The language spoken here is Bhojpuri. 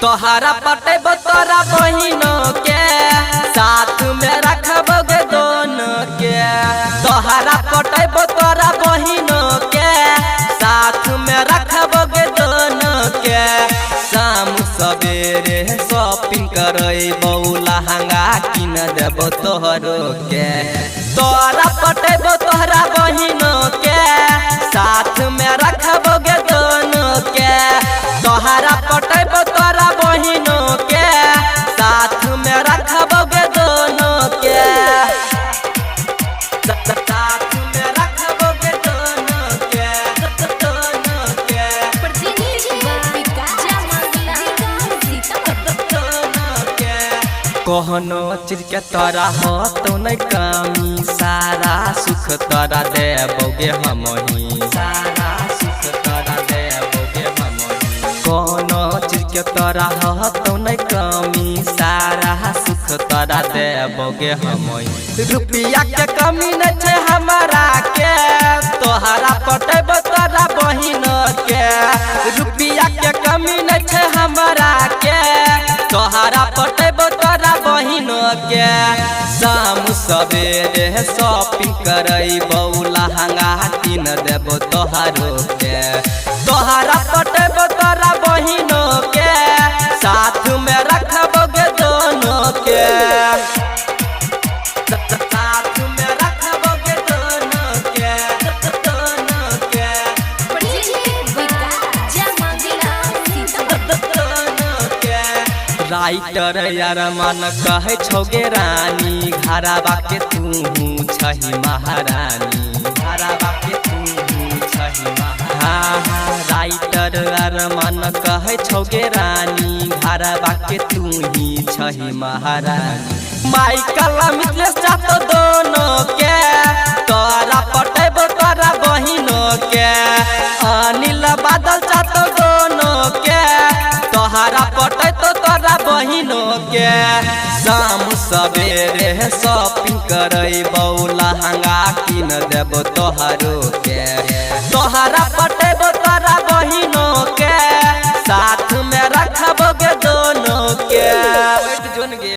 तोहरा पटेब तोरा बहिनों के साथ में रखबोगे दोनों के। तोहरा पटेब तोरा बहिनों के साथ में रखबोगे दोनों के। शाम सवेरे शॉपिंग करबो लहंगा किन देबो तोहरो के। तोरा पटेब तोहरा बहिनों के साथ में रखबोगे दोनों के। तोहरा पटेब तोरा बहिनों के साथ में रखबोगे दोनों के। साथ में रखबोगे दोनों के, दोनों के। कहनो चीज के तोरा हो तो नहीं कमी, सारा सुख तोरा देबोगे हमही। सारा सुख तोरा देबोगे हमही। कोनो चीज के तोरा हो तो नहीं कमी, सारा सुख तोरा देबोगे हमही। रुपया के कमी नहीं छे हमारा के, तोहरा पटेब तोरा बहिन के। रुपया के कमी नहीं छे हमारा के, तोहरा पटेब तोरा बहिन के। शाम सवेरे शॉपिंग करबो लहंगा किन देबो तोहरो के। तोहरा पटेब तोरा बहिन के साथ में रखबोगे दोनों के। साथ में रखबोगे दोनों के, दोनों के। राइटर यार मन कहे छोगे रानी, घरवा के तू छही महारानी। घरवा के तू छही महारानी। राइटर यार मन कहे छोगे रानी, घरवा के तू ही छही महारानी। माइकल मिथलेश चाहतो दोनों के, तोरा पटेब तोरा बहिनों के। अनिल बादल चाहतो दोनों के, तोहरा पटे तो तोरा बहिनों के। शाम सवेरे शॉपिंग करबो लहंगा किन देबो तोहरो